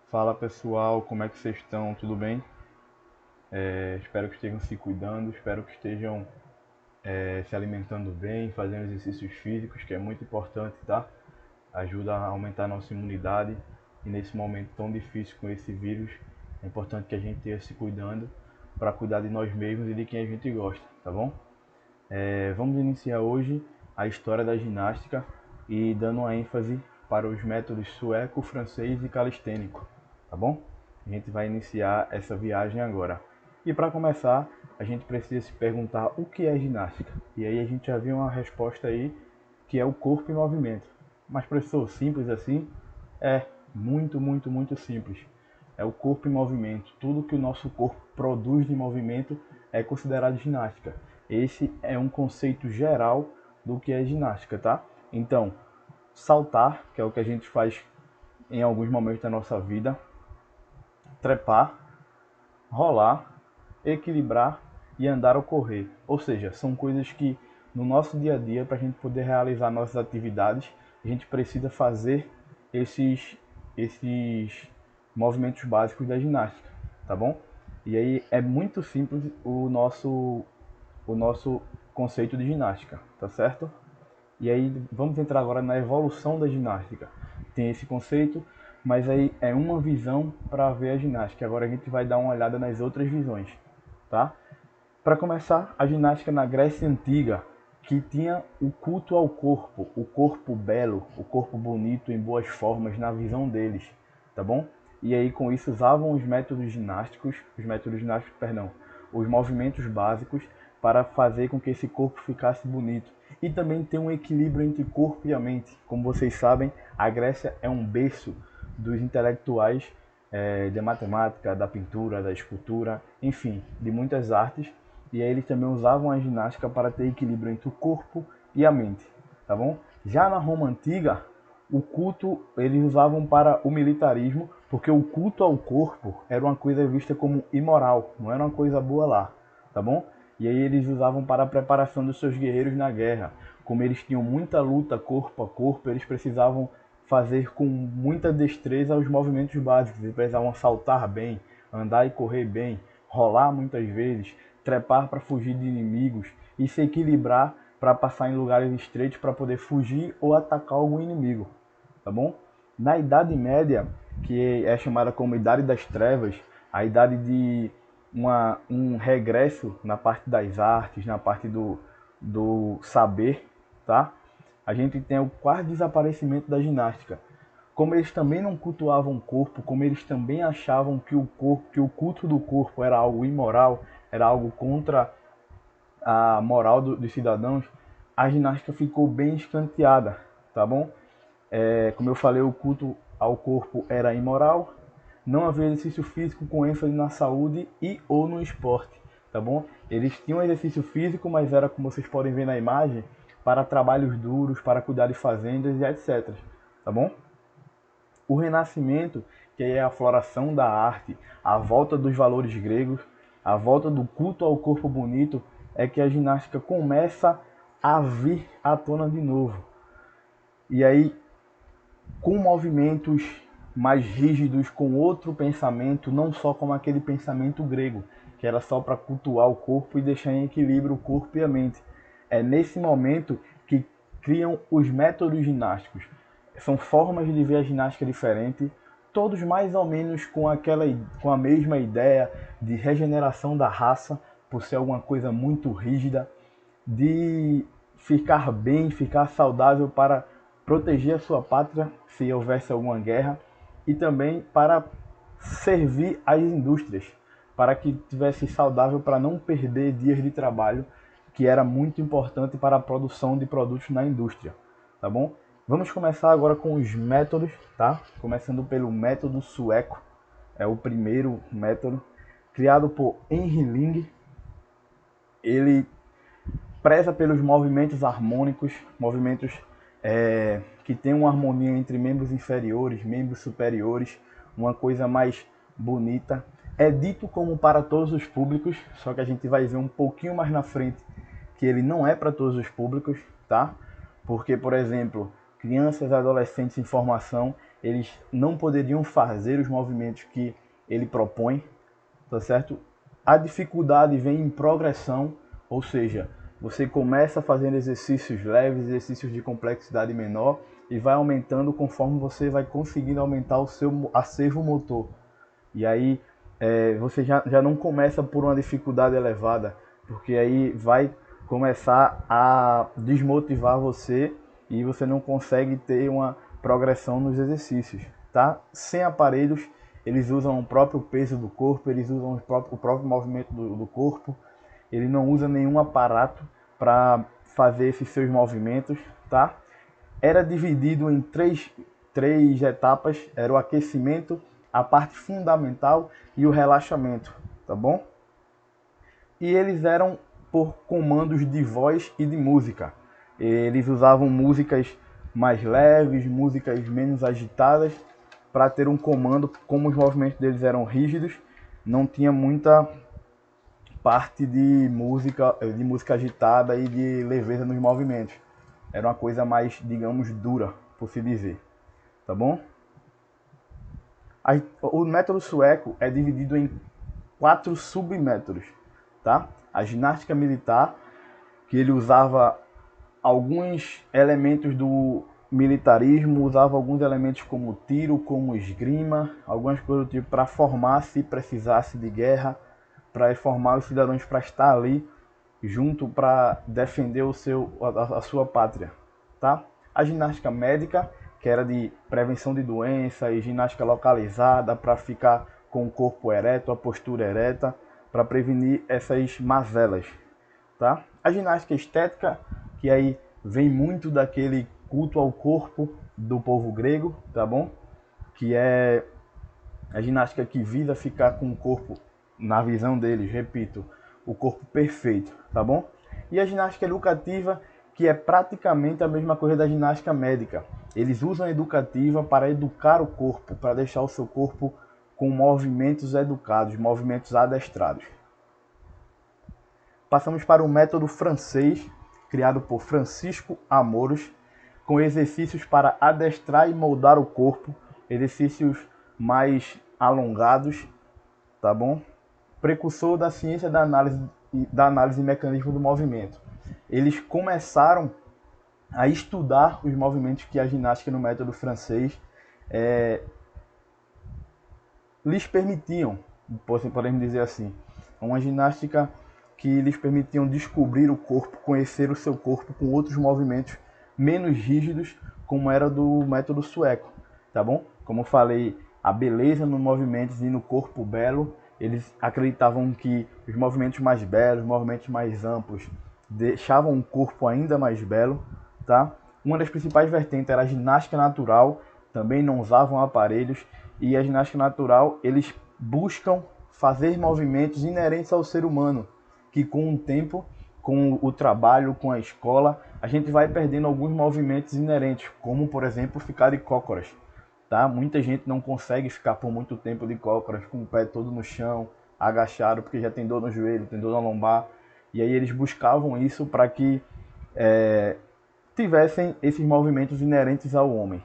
Fala pessoal, como é que vocês estão? Tudo bem? Espero que estejam se cuidando, espero que estejam se alimentando bem, fazendo exercícios físicos, que é muito importante, tá? Ajuda a aumentar a nossa imunidade e nesse momento tão difícil com esse vírus, é importante que a gente esteja se cuidando para cuidar de nós mesmos e de quem a gente gosta, tá bom? Vamos iniciar hoje a história da ginástica e dando uma ênfase para os métodos sueco, francês e calistênico, tá bom? A gente vai iniciar essa viagem agora. E para começar, a gente precisa se perguntar o que é ginástica. E aí a gente já viu uma resposta aí que é o corpo em movimento. Mas professor, simples assim? É muito simples. É o corpo em movimento. Tudo que o nosso corpo produz de movimento é considerado ginástica. Esse é um conceito geral do que é ginástica, tá? Então, saltar, que é o que a gente faz em alguns momentos da nossa vida, trepar, rolar, equilibrar e andar ou correr. Ou seja, são coisas que no nosso dia a dia, para a gente poder realizar nossas atividades, a gente precisa fazer esses movimentos básicos da ginástica, tá bom? E aí é muito simples o nosso conceito de ginástica, tá certo? E aí vamos entrar agora na evolução da ginástica. Tem esse conceito, mas aí é uma visão para ver a ginástica. Agora a gente vai dar uma olhada nas outras visões, tá? Para começar, a ginástica na Grécia Antiga, que tinha o culto ao corpo, o corpo belo, o corpo bonito em boas formas na visão deles, tá bom? E aí com isso usavam os movimentos básicos para fazer com que esse corpo ficasse bonito. E também ter um equilíbrio entre corpo e a mente. Como vocês sabem, a Grécia é um berço dos intelectuais de matemática, da pintura, da escultura, enfim, de muitas artes. E aí eles também usavam a ginástica para ter equilíbrio entre o corpo e a mente, tá bom? Já na Roma Antiga, o culto eles usavam para o militarismo, porque o culto ao corpo era uma coisa vista como imoral, não era uma coisa boa lá, tá bom? E aí eles usavam para a preparação dos seus guerreiros na guerra. Como eles tinham muita luta corpo a corpo, eles precisavam fazer com muita destreza os movimentos básicos. Eles precisavam saltar bem, andar e correr bem, rolar muitas vezes, trepar para fugir de inimigos e se equilibrar para passar em lugares estreitos para poder fugir ou atacar algum inimigo, tá bom? Na Idade Média, que é chamada como Idade das Trevas, a idade de um regresso na parte das artes, na parte do saber, tá? A gente tem o quase desaparecimento da ginástica. Como eles também não cultuavam o corpo, como eles também achavam que o culto do corpo era algo imoral, era algo contra a moral dos cidadãos, a ginástica ficou bem escanteada, tá bom? Como eu falei, o culto ao corpo era imoral, não havia exercício físico com ênfase na saúde e ou no esporte, tá bom? Eles tinham exercício físico, mas era, como vocês podem ver na imagem, para trabalhos duros, para cuidar de fazendas e etc, tá bom? O Renascimento, que é a floração da arte, a volta dos valores gregos, a volta do culto ao corpo bonito, é que a ginástica começa a vir à tona de novo. E aí, com movimentos mais rígidos, com outro pensamento, não só como aquele pensamento grego, que era só para cultuar o corpo e deixar em equilíbrio o corpo e a mente. É nesse momento que criam os métodos ginásticos. São formas de ver a ginástica diferente, todos mais ou menos com a mesma ideia de regeneração da raça, por ser alguma coisa muito rígida, de ficar bem, ficar saudável para proteger a sua pátria se houvesse alguma guerra e também para servir as indústrias, para que tivesse saudável para não perder dias de trabalho, que era muito importante para a produção de produtos na indústria, tá bom? Vamos começar agora com os métodos, tá? Começando pelo método sueco, é o primeiro método criado por Henry Ling. Ele preza pelos movimentos harmônicos, movimentos que tem uma harmonia entre membros inferiores, membros superiores, uma coisa mais bonita. É dito como para todos os públicos, só que a gente vai ver um pouquinho mais na frente que ele não é para todos os públicos, tá? Porque, por exemplo, crianças e adolescentes em formação, eles não poderiam fazer os movimentos que ele propõe, tá certo? A dificuldade vem em progressão, ou seja, você começa fazendo exercícios leves, exercícios de complexidade menor e vai aumentando conforme você vai conseguindo aumentar o seu acervo motor. E aí você já não começa por uma dificuldade elevada, porque aí vai começar a desmotivar você e você não consegue ter uma progressão nos exercícios, tá? Sem aparelhos, eles usam o próprio peso do corpo, eles usam o próprio movimento do corpo, ele não usa nenhum aparato para fazer esses seus movimentos, tá? Era dividido em três etapas, era o aquecimento, a parte fundamental e o relaxamento, tá bom? E eles eram por comandos de voz e de música. Eles usavam músicas mais leves, músicas menos agitadas, para ter um comando. Como os movimentos deles eram rígidos, não tinha muita parte de música agitada e de leveza nos movimentos. Era uma coisa mais, digamos, dura, por se dizer, tá bom? O método sueco é dividido em 4 submétodos, tá? A ginástica militar, que ele usava alguns elementos do militarismo, usava alguns elementos como tiro, como esgrima, algumas coisas do tipo para formar, se precisasse de guerra, para formar os cidadãos para estar ali junto para defender a sua pátria, tá? A ginástica médica, que era de prevenção de doença, e ginástica localizada para ficar com o corpo ereto, a postura ereta, para prevenir essas mazelas, tá? A ginástica estética, que aí vem muito daquele culto ao corpo do povo grego, tá bom? Que é a ginástica que visa ficar com o corpo, na visão deles, repito, o corpo perfeito, tá bom? E a ginástica educativa, que é praticamente a mesma coisa da ginástica médica. Eles usam a educativa para educar o corpo, para deixar o seu corpo com movimentos educados, movimentos adestrados. Passamos para o método francês, criado por Francisco Amoros, com exercícios para adestrar e moldar o corpo, exercícios mais alongados, tá bom? Precursor da ciência da análise e mecanismo do movimento. Eles começaram a estudar os movimentos que a ginástica no método francês lhes permitiam, podemos dizer assim, uma ginástica que lhes permitiam descobrir o corpo, conhecer o seu corpo com outros movimentos menos rígidos, como era do método sueco, tá bom? Como eu falei, a beleza nos movimentos e no corpo belo, eles acreditavam que os movimentos mais belos, movimentos mais amplos, deixavam o corpo ainda mais belo, tá? Uma das principais vertentes era a ginástica natural, também não usavam aparelhos, e a ginástica natural, eles buscam fazer movimentos inerentes ao ser humano, que com o tempo, com o trabalho, com a escola, a gente vai perdendo alguns movimentos inerentes, como por exemplo ficar de cócoras, tá? Muita gente não consegue ficar por muito tempo de cócoras, com o pé todo no chão, agachado, porque já tem dor no joelho, tem dor na lombar, e aí eles buscavam isso para que tivessem esses movimentos inerentes ao homem.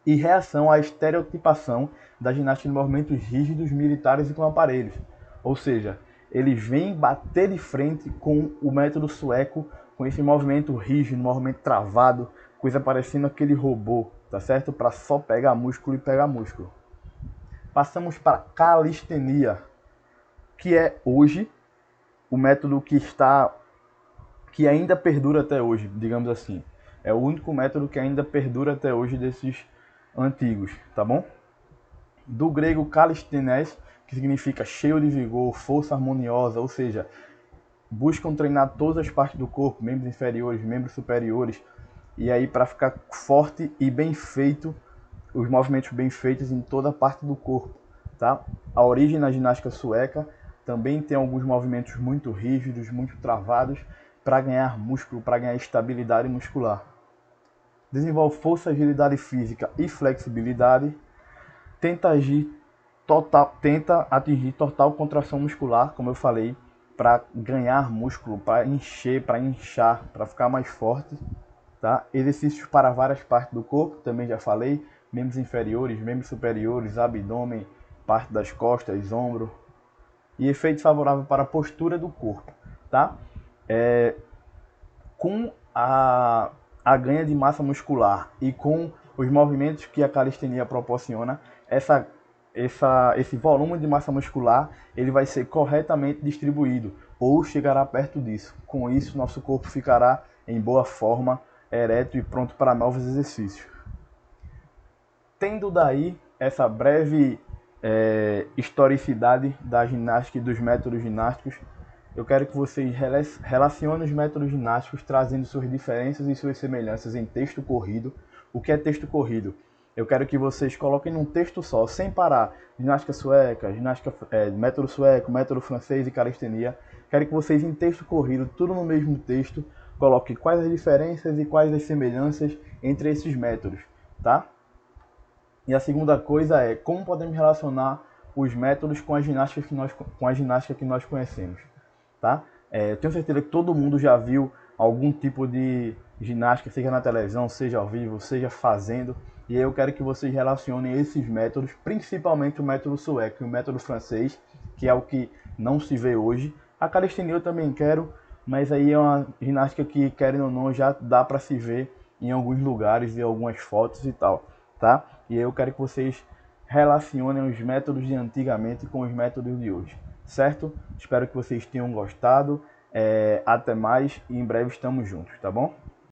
E reação à estereotipação da ginástica de movimentos rígidos, militares e com aparelhos. Ou seja, eles vêm bater de frente com o método sueco, com esse movimento rígido, movimento travado, coisa parecendo aquele robô, tá certo? Para só pegar músculo e pegar músculo. Passamos para a calistenia, que é hoje o método que ainda perdura até hoje, digamos assim. É o único método que ainda perdura até hoje desses antigos, tá bom? Do grego kalistenies, que significa cheio de vigor, força harmoniosa, ou seja, buscam treinar todas as partes do corpo, membros inferiores, membros superiores, e aí para ficar forte e bem feito, os movimentos bem feitos em toda a parte do corpo, tá? A origem na ginástica sueca também tem alguns movimentos muito rígidos, muito travados, para ganhar músculo, para ganhar estabilidade muscular. Desenvolve força, agilidade física e flexibilidade. Tenta atingir total contração muscular, como eu falei, para ganhar músculo, para encher, para inchar, para ficar mais forte, tá? Exercícios para várias partes do corpo, também já falei, membros inferiores, membros superiores, abdômen, parte das costas, ombro, e efeito favorável para a postura do corpo, tá? Com a ganha de massa muscular e com os movimentos que a calistenia proporciona, esse volume de massa muscular ele vai ser corretamente distribuído ou chegará perto disso. Com isso, nosso corpo ficará em boa forma, ereto e pronto para novos exercícios. Tendo daí essa breve historicidade da ginástica e dos métodos ginásticos, eu quero que vocês relacionem os métodos ginásticos trazendo suas diferenças e suas semelhanças em texto corrido. O que é texto corrido? Eu quero que vocês coloquem num texto só, sem parar, ginástica sueca, método sueco, método francês e calistenia. Quero que vocês em texto corrido, tudo no mesmo texto, coloquem quais as diferenças e quais as semelhanças entre esses métodos, tá? E a segunda coisa é como podemos relacionar os métodos com a ginástica que nós conhecemos, tá? Eu tenho certeza que todo mundo já viu algum tipo de ginástica, seja na televisão, seja ao vivo, seja fazendo. E eu quero que vocês relacionem esses métodos, principalmente o método sueco e o método francês, que é o que não se vê hoje. A calistenia eu também quero, mas aí é uma ginástica que, querendo ou não, já dá para se ver em alguns lugares e algumas fotos e tal, tá? E eu quero que vocês relacionem os métodos de antigamente com os métodos de hoje, certo? Espero que vocês tenham gostado. Até mais e em breve estamos juntos, tá bom?